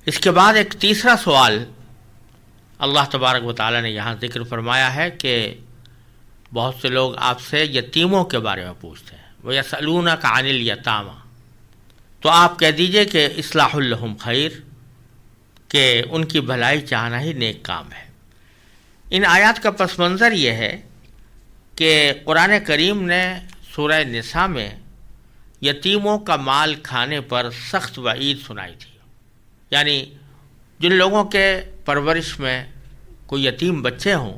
اس کے بعد ایک تیسرا سوال اللہ تبارک و تعالیٰ نے یہاں ذکر فرمایا ہے کہ بہت سے لوگ آپ سے یتیموں کے بارے میں پوچھتے ہیں، وَيَسْأَلُونَكَ عَنِ الْيَتَامَى، تو آپ کہہ دیجئے کہ اصلاح لہم خیر، کہ ان کی بھلائی چاہنا ہی نیک کام ہے۔ ان آیات کا پس منظر یہ ہے کہ قرآن کریم نے سورہ نساء میں یتیموں کا مال کھانے پر سخت وعید سنائی تھی، یعنی جن لوگوں کے پرورش میں کوئی یتیم بچے ہوں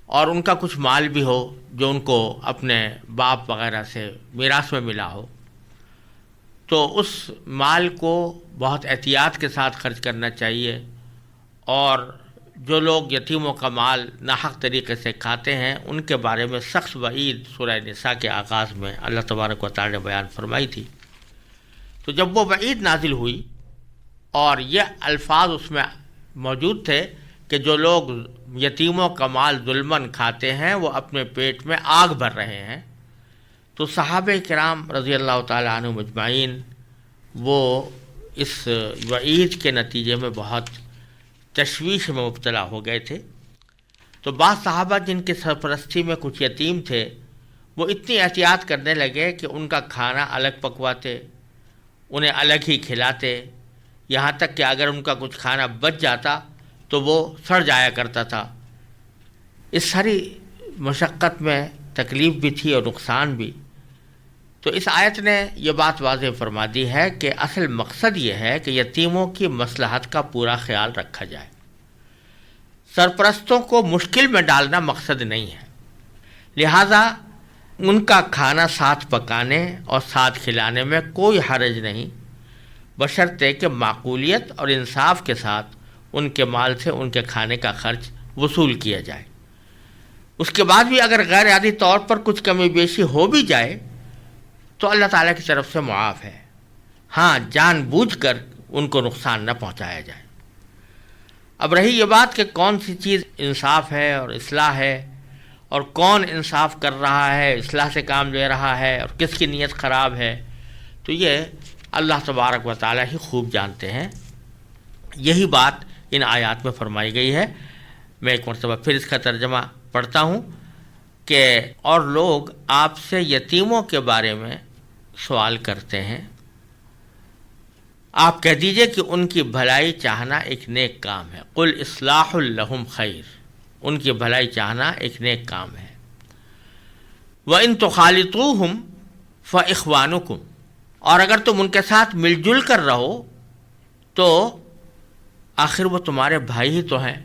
اور ان کا کچھ مال بھی ہو جو ان کو اپنے باپ وغیرہ سے میراث میں ملا ہو، تو اس مال کو بہت احتیاط کے ساتھ خرچ کرنا چاہیے، اور جو لوگ یتیموں کا مال ناحق طریقے سے کھاتے ہیں ان کے بارے میں سخت وعید سورہ نساء کے آغاز میں اللہ تبارک و تعالی نے بیان فرمائی تھی۔ تو جب وہ وعید نازل ہوئی اور یہ الفاظ اس میں موجود تھے کہ جو لوگ یتیموں کا مال ظلماً کھاتے ہیں وہ اپنے پیٹ میں آگ بھر رہے ہیں، تو صحابہ کرام رضی اللہ تعالیٰ عنہم اجمعین وہ اس وعید کے نتیجے میں بہت تشویش میں مبتلا ہو گئے تھے۔ تو بعض صحابہ جن کی سرپرستی میں کچھ یتیم تھے وہ اتنی احتیاط کرنے لگے کہ ان کا کھانا الگ پکواتے، انہیں الگ ہی کھلاتے، یہاں تک کہ اگر ان کا کچھ کھانا بچ جاتا تو وہ سڑ جایا کرتا تھا۔ اس ساری مشقت میں تکلیف بھی تھی اور نقصان بھی۔ تو اس آیت نے یہ بات واضح فرما دی ہے کہ اصل مقصد یہ ہے کہ یتیموں کی مصلحت کا پورا خیال رکھا جائے، سرپرستوں کو مشکل میں ڈالنا مقصد نہیں ہے، لہذا ان کا کھانا ساتھ پکانے اور ساتھ کھلانے میں کوئی حرج نہیں، بشرطے کہ معقولیت اور انصاف کے ساتھ ان کے مال سے ان کے کھانے کا خرچ وصول کیا جائے۔ اس کے بعد بھی اگر غیر عادی طور پر کچھ کمی بیشی ہو بھی جائے تو اللہ تعالیٰ کی طرف سے معاف ہے، ہاں جان بوجھ کر ان کو نقصان نہ پہنچایا جائے۔ اب رہی یہ بات کہ کون سی چیز انصاف ہے اور اصلاح ہے، اور کون انصاف کر رہا ہے، اصلاح سے کام لے رہا ہے، اور کس کی نیت خراب ہے، تو یہ اللہ تبارک و تعالیٰ ہی خوب جانتے ہیں۔ یہی بات ان آیات میں فرمائی گئی ہے۔ میں ایک مرتبہ پھر اس کا ترجمہ پڑھتا ہوں کہ اور لوگ آپ سے یتیموں کے بارے میں سوال کرتے ہیں، آپ کہہ دیجئے کہ ان کی بھلائی چاہنا ایک نیک کام ہے، قل اصلاح لہم خیر، ان کی بھلائی چاہنا ایک نیک کام ہے۔ وَإِن تُخَالِطُوهُمْ فَإِخْوَانُكُمْ، اور اگر تم ان کے ساتھ مل جل کر رہو تو آخر وہ تمہارے بھائی ہی تو ہیں۔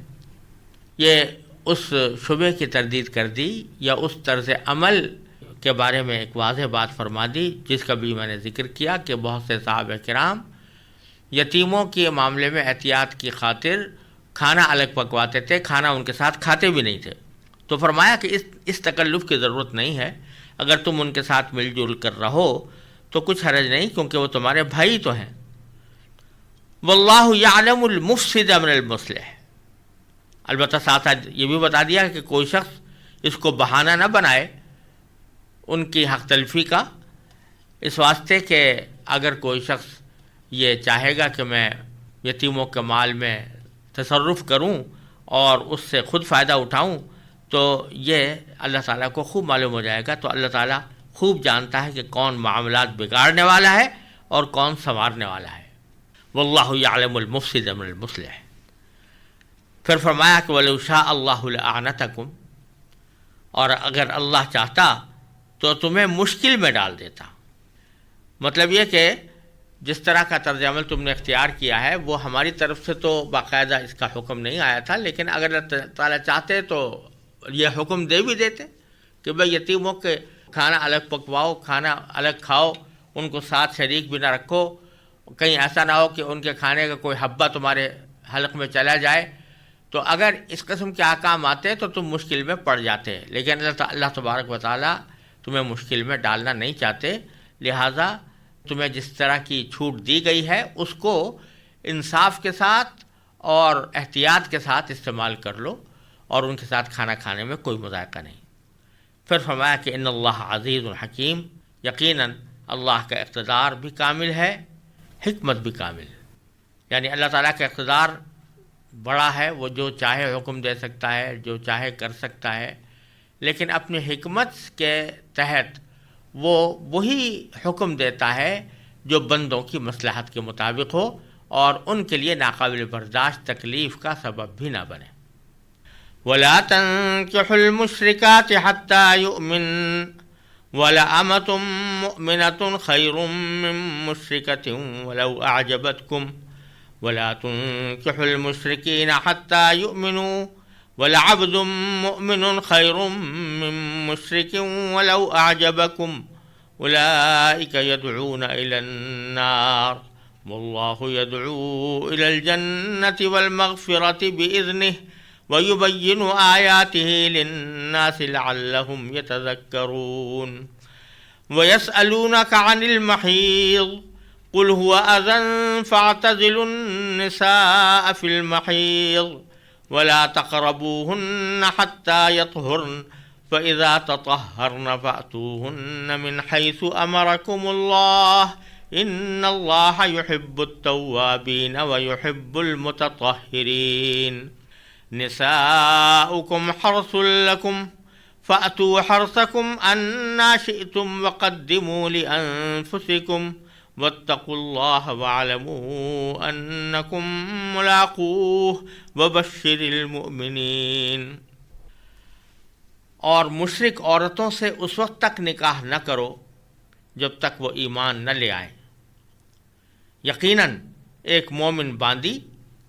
یہ اس شبے کی تردید کر دی یا اس طرز عمل کے بارے میں ایک واضح بات فرما دی جس کا بھی میں نے ذکر کیا کہ بہت سے صحابہ کرام یتیموں کے معاملے میں احتیاط کی خاطر کھانا الگ پکواتے تھے، کھانا ان کے ساتھ کھاتے بھی نہیں تھے۔ تو فرمایا کہ اس تکلف کی ضرورت نہیں ہے، اگر تم ان کے ساتھ مل جل کر رہو تو کچھ حرج نہیں، کیونکہ وہ تمہارے بھائی تو ہیں۔ واللہ یعلم المفسد من المصلح، البتہ ساتھ یہ بھی بتا دیا کہ کوئی شخص اس کو بہانہ نہ بنائے ان کی حق تلفی کا، اس واسطے کہ اگر کوئی شخص یہ چاہے گا کہ میں یتیموں کے مال میں تصرف کروں اور اس سے خود فائدہ اٹھاؤں تو یہ اللہ تعالیٰ کو خوب معلوم ہو جائے گا۔ تو اللہ تعالیٰ خوب جانتا ہے کہ کون معاملات بگاڑنے والا ہے اور کون سنوارنے والا ہے۔ واللہ یعلم المفسد من المصلح۔ پھر فرمایا کہ وَلَوْ شَاءَ اللَّهُ لَأَعْنَتَكُمْ، اور اگر اللہ چاہتا تو تمہیں مشکل میں ڈال دیتا۔ مطلب یہ کہ جس طرح کا طرز عمل تم نے اختیار کیا ہے وہ ہماری طرف سے تو باقاعدہ اس کا حکم نہیں آیا تھا، لیکن اگر اللہ تعالیٰ چاہتے تو یہ حکم دے بھی دیتے کہ بھئی یتیموں کے کھانا الگ پکواؤ، کھانا الگ کھاؤ، ان کو ساتھ شریک بھی نہ رکھو، کہیں ایسا نہ ہو کہ ان کے کھانے کا کوئی حبہ تمہارے حلق میں چلا جائے۔ تو اگر اس قسم کے احکام آتے تو تم مشکل میں پڑ جاتے، لیکن اللہ تبارک و تعالیٰ تمہیں مشکل میں ڈالنا نہیں چاہتے، لہٰذا تمہیں جس طرح کی چھوٹ دی گئی ہے اس کو انصاف کے ساتھ اور احتیاط کے ساتھ استعمال کر لو، اور ان کے ساتھ کھانا کھانے میں کوئی مذائقہ نہیں۔ پھر فرمایا کہ ان اللہ عزیز الحکیم، یقیناً اللہ کا اقتدار بھی کامل ہے، حکمت بھی کامل ہے۔ یعنی اللہ تعالیٰ کا اقتدار بڑا ہے، وہ جو چاہے حکم دے سکتا ہے، جو چاہے کر سکتا ہے، لیکن اپنی حکمت کے تحت وہ وہی حکم دیتا ہے جو بندوں کی مصلحت کے مطابق ہو اور ان کے لیے ناقابل برداشت تکلیف کا سبب بھی نہ بنے۔ وَلَا تَنكِحُوا الْمُشْرِكَاتِ حَتَّى يُؤْمِنَّ وَلَأَمَةٌ مُؤْمِنَةٌ خَيْرٌ مِّن مُّشْرِكَةٍ وَلَوْ أَعْجَبَتْكُمْ وَلَا تُنكِحُوا الْمُشْرِكِينَ حَتَّى يُؤْمِنُوا وَلَعَبْدٌ مُّؤْمِنٌ خَيْرٌ مِّن مُّشْرِكٍ وَلَوْ أَعْجَبَكُمْ أُولَٰئِكَ يَدْعُونَ إِلَى النَّارِ وَاللَّهُ يَدْعُو إِلَى الْجَنَّةِ وَالْمَغْفِرَةِ بِإِذْنِهِ وَيُبَيِّنُ آيَاتِهِ لِلنَّاسِ لَعَلَّهُمْ يَتَذَكَّرُونَ وَيَسْأَلُونَكَ عَنِ الْمَحِيضِ قُلْ هُوَ أَذًى فَاعْتَزِلُوا النِّسَاءَ فِي الْمَحِيضِ وَلَا تَقْرَبُوهُنَّ حَتَّى يَطْهُرْنَ فَإِذَا تَطَهَّرْنَ فَأْتُوهُنَّ مِنْ حَيْثُ أَمَرَكُمُ اللَّهُ إِنَّ اللَّهَ يُحِبُّ التَّوَّابِينَ وَيُحِبُّ الْمُتَطَهِّرِينَ نِسَاؤُكُمْ حَرْثٌ لَكُمْ فَأْتُوا حَرْثَكُمْ أَنَّا شِئْتُمْ وَقَدِّمُوا لِأَنفُسِكُمْ وَاتَّقُوا اللَّهَ وَاعْلَمُوا أَنَّكُمْ مُلَاقُوهُ وَبَشِّرِ الْمُؤْمِنِينَ۔ اور مشرک عورتوں سے اس وقت تک نکاح نہ کرو جب تک وہ ایمان نہ لے آئیں۔ یقیناً ایک مومن باندی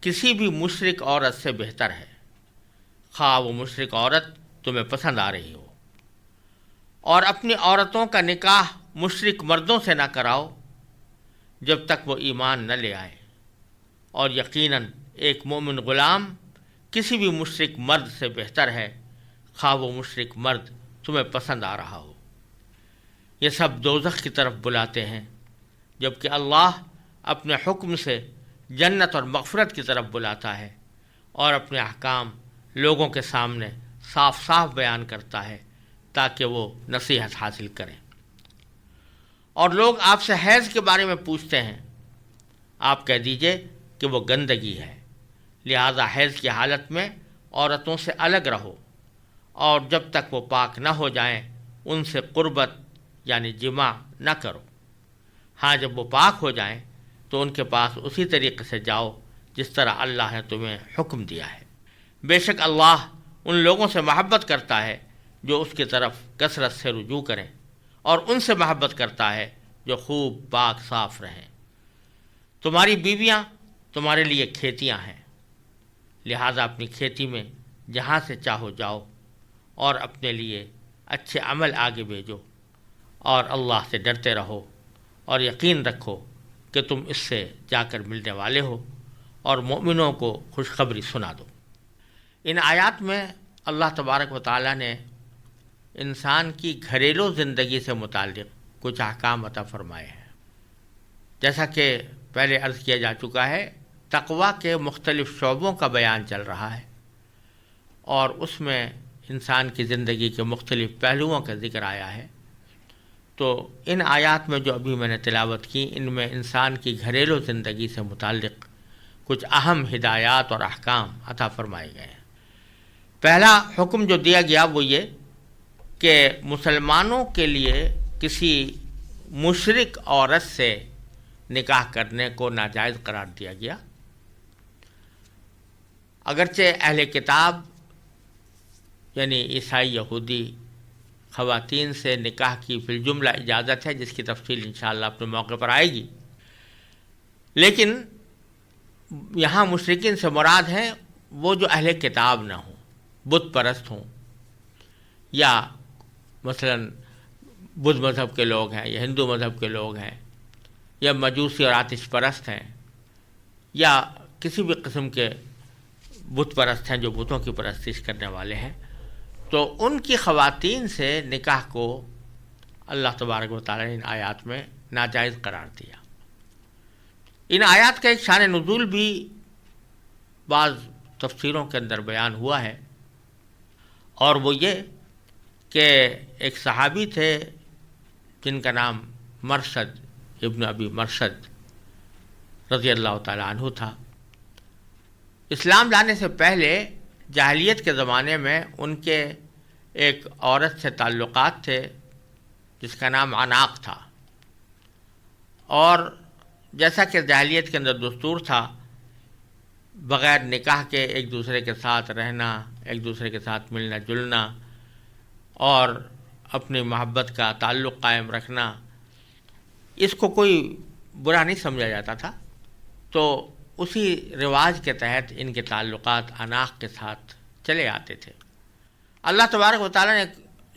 کسی بھی مشرک عورت سے بہتر ہے، خواہ وہ مشرک عورت تمہیں پسند آ رہی ہو۔ اور اپنی عورتوں کا نکاح مشرک مردوں سے نہ کراؤ جب تک وہ ایمان نہ لے آئے، اور یقیناً ایک مومن غلام کسی بھی مشرک مرد سے بہتر ہے، خواہ وہ مشرک مرد تمہیں پسند آ رہا ہو۔ یہ سب دوزخ کی طرف بلاتے ہیں، جبکہ اللہ اپنے حکم سے جنت اور مغفرت کی طرف بلاتا ہے اور اپنے احکام لوگوں کے سامنے صاف صاف بیان کرتا ہے تاکہ وہ نصیحت حاصل کریں۔ اور لوگ آپ سے حیض کے بارے میں پوچھتے ہیں، آپ کہہ دیجئے کہ وہ گندگی ہے، لہذا حیض کی حالت میں عورتوں سے الگ رہو، اور جب تک وہ پاک نہ ہو جائیں ان سے قربت یعنی جماع نہ کرو۔ ہاں جب وہ پاک ہو جائیں تو ان کے پاس اسی طریقے سے جاؤ جس طرح اللہ نے تمہیں حکم دیا ہے۔ بے شک اللہ ان لوگوں سے محبت کرتا ہے جو اس کی طرف کثرت سے رجوع کریں، اور ان سے محبت کرتا ہے جو خوب پاک صاف رہیں۔ تمہاری بیویاں تمہارے لیے کھیتیاں ہیں، لہذا اپنی کھیتی میں جہاں سے چاہو جاؤ اور اپنے لیے اچھے عمل آگے بھیجو، اور اللہ سے ڈرتے رہو اور یقین رکھو کہ تم اس سے جا کر ملنے والے ہو، اور مومنوں کو خوشخبری سنا دو۔ ان آیات میں اللہ تبارک و تعالیٰ نے انسان کی گھریلو زندگی سے متعلق کچھ احکام عطا فرمائے ہیں۔ جیسا کہ پہلے عرض کیا جا چکا ہے، تقویٰ کے مختلف شعبوں کا بیان چل رہا ہے، اور اس میں انسان کی زندگی کے مختلف پہلوؤں کا ذکر آیا ہے۔ تو ان آیات میں جو ابھی میں نے تلاوت کی، ان میں انسان کی گھریلو زندگی سے متعلق کچھ اہم ہدایات اور احکام عطا فرمائے گئے ہیں۔ پہلا حکم جو دیا گیا وہ یہ کہ مسلمانوں کے لیے کسی مشرک عورت سے نکاح کرنے کو ناجائز قرار دیا گیا۔ اگرچہ اہل کتاب یعنی عیسائی یہودی خواتین سے نکاح کی فی الجملہ اجازت ہے، جس کی تفصیل انشاءاللہ اپنے موقع پر آئے گی، لیکن یہاں مشرکین سے مراد ہیں وہ جو اہل کتاب نہ ہوں، بت پرست ہوں، یا مثلا بدھ مذہب کے لوگ ہیں، یا ہندو مذہب کے لوگ ہیں، یا مجوسی اور آتش پرست ہیں، یا کسی بھی قسم کے بت پرست ہیں جو بتوں کی پرستش کرنے والے ہیں، تو ان کی خواتین سے نکاح کو اللہ تبارک و تعالیٰ نے ان آیات میں ناجائز قرار دیا۔ ان آیات کا ایک شان نزول بھی بعض تفسیروں کے اندر بیان ہوا ہے، اور وہ یہ کہ ایک صحابی تھے جن کا نام مرثد ابن ابی مرثد رضی اللہ تعالیٰ عنہ تھا۔ اسلام لانے سے پہلے جاہلیت کے زمانے میں ان کے ایک عورت سے تعلقات تھے جس کا نام عناق تھا، اور جیسا کہ جاہلیت کے اندر دستور تھا، بغیر نکاح کے ایک دوسرے کے ساتھ رہنا، ایک دوسرے کے ساتھ ملنا جلنا اور اپنی محبت کا تعلق قائم رکھنا، اس کو کوئی برا نہیں سمجھا جاتا تھا۔ تو اسی رواج کے تحت ان کے تعلقات عناق کے ساتھ چلے آتے تھے۔ اللہ تبارک و تعالیٰ نے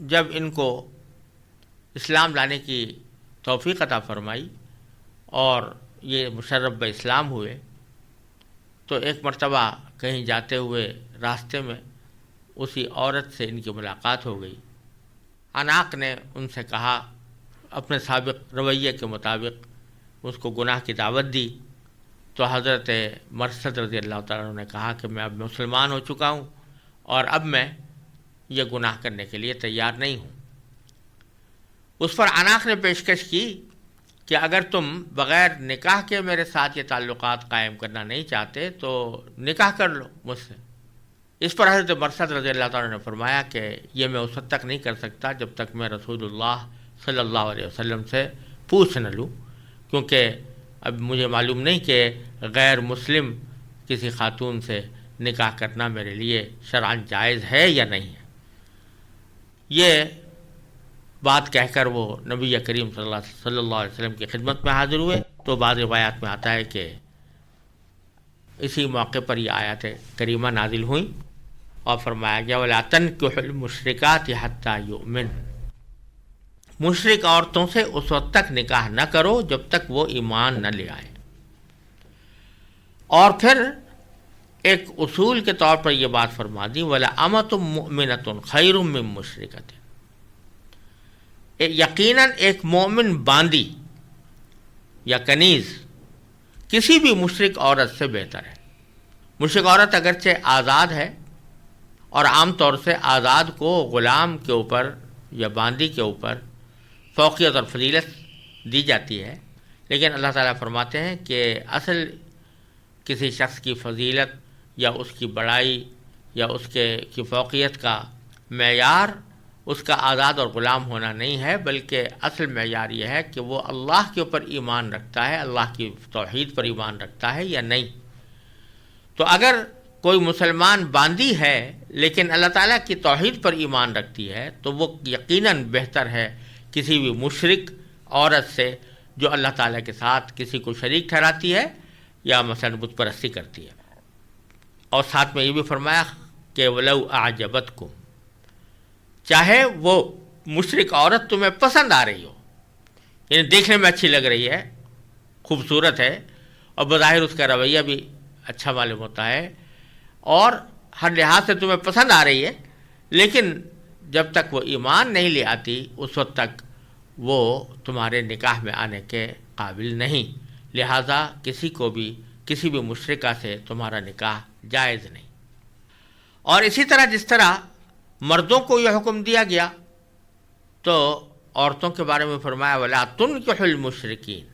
جب ان کو اسلام لانے کی توفیق عطا فرمائی اور یہ مشرف اسلام ہوئے، تو ایک مرتبہ کہیں جاتے ہوئے راستے میں اسی عورت سے ان کی ملاقات ہو گئی۔ عناق نے ان سے کہا، اپنے سابق رویے کے مطابق اس کو گناہ کی دعوت دی، تو حضرت مرثد رضی اللہ تعالیٰ عنہ نے کہا کہ میں اب مسلمان ہو چکا ہوں اور اب میں یہ گناہ کرنے کے لیے تیار نہیں ہوں۔ اس پر عناق نے پیشکش کی کہ اگر تم بغیر نکاح کے میرے ساتھ یہ تعلقات قائم کرنا نہیں چاہتے تو نکاح کر لو مجھ سے۔ اس پر حضرت مرثد رضی اللہ تعالیٰ نے فرمایا کہ یہ میں اس وقت تک نہیں کر سکتا جب تک میں رسول اللہ صلی اللہ علیہ وسلم سے پوچھ نہ لوں، کیونکہ اب مجھے معلوم نہیں کہ غیر مسلم کسی خاتون سے نکاح کرنا میرے لیے شرعاً جائز ہے یا نہیں ہے۔ یہ بات کہہ کر وہ نبی کریم صلی اللہ علیہ وسلم کی خدمت میں حاضر ہوئے۔ تو بعض روایات میں آتا ہے کہ اسی موقع پر یہ آیات کریمہ نازل ہوئیں اور فرمایا گیا وَلَا تَنكِحُوا الْمُشْرِكَاتِ حَتَّى يُؤْمِنْ، مشرک عورتوں سے اس وقت تک نکاح نہ کرو جب تک وہ ایمان نہ لے آئے۔ اور پھر ایک اصول کے طور پر یہ بات فرما دی وَلَأَمَةٌ مُؤْمِنَةٌ خَيْرٌ مِّن مُشْرِكَةٍ، یقیناً ایک مومن باندی یا کنیز کسی بھی مشرک عورت سے بہتر ہے۔ مشرک عورت اگرچہ آزاد ہے اور عام طور سے آزاد کو غلام کے اوپر یا باندی کے اوپر فوقیت اور فضیلت دی جاتی ہے، لیکن اللہ تعالیٰ فرماتے ہیں کہ اصل کسی شخص کی فضیلت یا اس کی بڑائی یا اس کی فوقیت کا معیار اس کا آزاد اور غلام ہونا نہیں ہے، بلکہ اصل معیار یہ ہے کہ وہ اللہ کے اوپر ایمان رکھتا ہے، اللہ کی توحید پر ایمان رکھتا ہے یا نہیں۔ تو اگر کوئی مسلمان باندی ہے لیکن اللہ تعالیٰ کی توحید پر ایمان رکھتی ہے تو وہ یقیناً بہتر ہے کسی بھی مشرک عورت سے جو اللہ تعالیٰ کے ساتھ کسی کو شریک ٹھہراتی ہے یا مثلا بت پرستی کرتی ہے۔ اور ساتھ میں یہ بھی فرمایا کہ وَلَوْ أَعْجَبَتْكُمْ، چاہے وہ مشرک عورت تمہیں پسند آ رہی ہو، یعنی دیکھنے میں اچھی لگ رہی ہے، خوبصورت ہے اور بظاہر اس کا رویہ بھی اچھا معلوم ہوتا ہے اور ہر لحاظ سے تمہیں پسند آ رہی ہے، لیکن جب تک وہ ایمان نہیں لے آتی اس وقت تک وہ تمہارے نکاح میں آنے کے قابل نہیں، لہٰذا کسی بھی مشرکہ سے تمہارا نکاح جائز نہیں۔ اور اسی طرح جس طرح مردوں کو یہ حکم دیا گیا تو عورتوں کے بارے میں فرمایا وَلَا تُنكِحُوا الْمُشْرِكِينَ،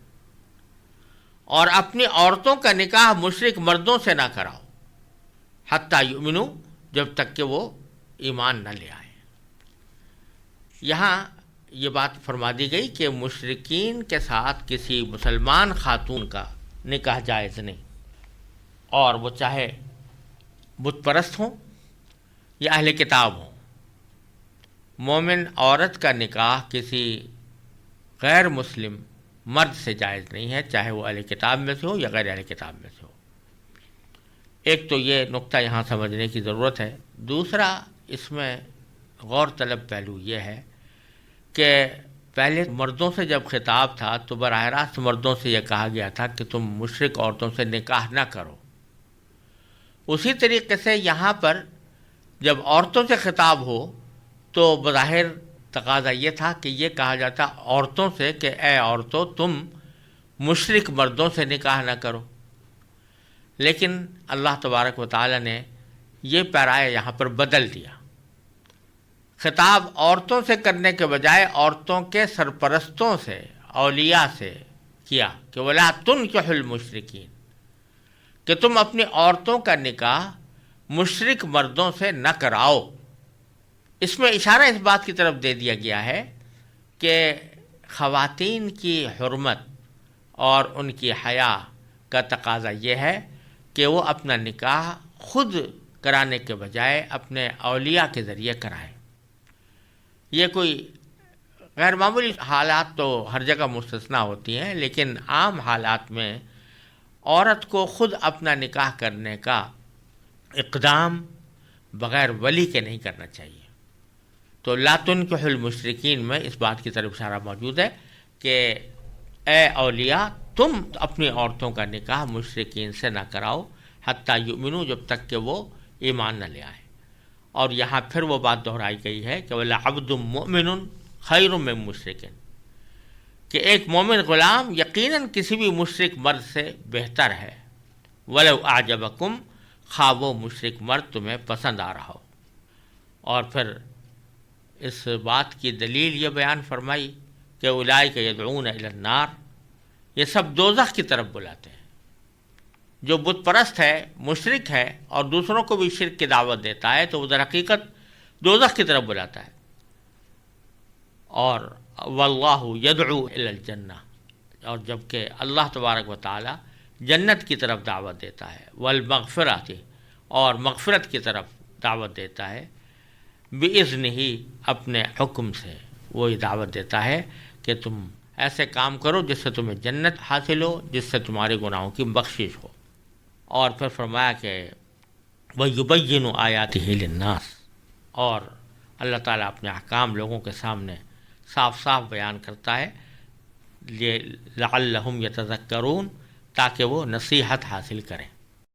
اور اپنی عورتوں کا نکاح مشرک مردوں سے نہ کراؤ حتیٰ یؤمنوا، جب تک کہ وہ ایمان نہ لے آئیں۔ یہاں یہ بات فرما دی گئی کہ مشرکین کے ساتھ کسی مسلمان خاتون کا نکاح جائز نہیں، اور وہ چاہے بت پرست ہوں یا اہل کتاب ہوں۔ مومن عورت کا نکاح کسی غیر مسلم مرد سے جائز نہیں ہے، چاہے وہ اہل کتاب میں سے ہو یا غیر اہل کتاب میں سے ہو۔ ایک تو یہ نقطہ یہاں سمجھنے کی ضرورت ہے۔ دوسرا اس میں غور طلب پہلو یہ ہے کہ پہلے مردوں سے جب خطاب تھا تو براہ راست مردوں سے یہ کہا گیا تھا کہ تم مشرک عورتوں سے نکاح نہ کرو۔ اسی طریقے سے یہاں پر جب عورتوں سے خطاب ہو تو بظاہر تقاضا یہ تھا کہ یہ کہا جاتا عورتوں سے کہ اے عورتوں تم مشرک مردوں سے نکاح نہ کرو، لیکن اللہ تبارک و تعالی نے یہ پیرایہ یہاں پر بدل دیا۔ خطاب عورتوں سے کرنے کے بجائے عورتوں کے سرپرستوں سے، اولیاء سے، کیا کہ ولا تنکحوا المشرکین، کہ تم اپنی عورتوں کا نکاح مشرک مردوں سے نہ کراؤ۔ اس میں اشارہ اس بات کی طرف دے دیا گیا ہے کہ خواتین کی حرمت اور ان کی حیا کا تقاضا یہ ہے کہ وہ اپنا نکاح خود کرانے کے بجائے اپنے اولیاء کے ذریعے کرائیں۔ یہ کوئی غیر معمولی حالات تو ہر جگہ مستثنیٰ ہوتی ہیں، لیکن عام حالات میں عورت کو خود اپنا نکاح کرنے کا اقدام بغیر ولی کے نہیں کرنا چاہیے۔ تو لا تنکحوا المشرکین میں اس بات کی طرف اشارہ موجود ہے کہ اے اولیاء، تم اپنی عورتوں کا نکاح مشرکین سے نہ کراؤ حتیٰ یؤمنوا، جب تک کہ وہ ایمان نہ لے آئے۔ اور یہاں پھر وہ بات دہرائی گئی ہے کہ وَلَعَبْدٌ مُؤْمِنٌ خَيْرٌ مِّن مُشْرِكٍ، کہ ایک مومن غلام یقیناً کسی بھی مشرک مرد سے بہتر ہے، وَلَوْ أَعْجَبَكُمْ، خواہ وہ مشرک مرد تمہیں پسند آ رہا ہو۔ اور پھر اس بات کی دلیل یہ بیان فرمائی کہ اولئک یدعون الی النار، یہ سب دوزخ کی طرف بلاتے ہیں۔ جو بت پرست ہے، مشرک ہے اور دوسروں کو بھی شرک کی دعوت دیتا ہے تو وہ در حقیقت دوزخ کی طرف بلاتا ہے۔ اور واللہ یدعو الی الجنہ، اور جبکہ اللہ تبارک و تعالی جنت کی طرف دعوت دیتا ہے، والمغفرۃ، اور مغفرت کی طرف دعوت دیتا ہے، بِإِذْنِهِ، اپنے حکم سے وہی دعوت دیتا ہے کہ تم ایسے کام کرو جس سے تمہیں جنت حاصل ہو، جس سے تمہارے گناہوں کی بخشش ہو۔ اور پھر فرمایا کہ وَيُبَيِّنُ آیَاتِهِ لِلنَّاسِ، اور اللہ تعالیٰ اپنے احکام لوگوں کے سامنے صاف صاف بیان کرتا ہے، لعلہم یتذکرون، تاکہ وہ نصیحت حاصل کریں۔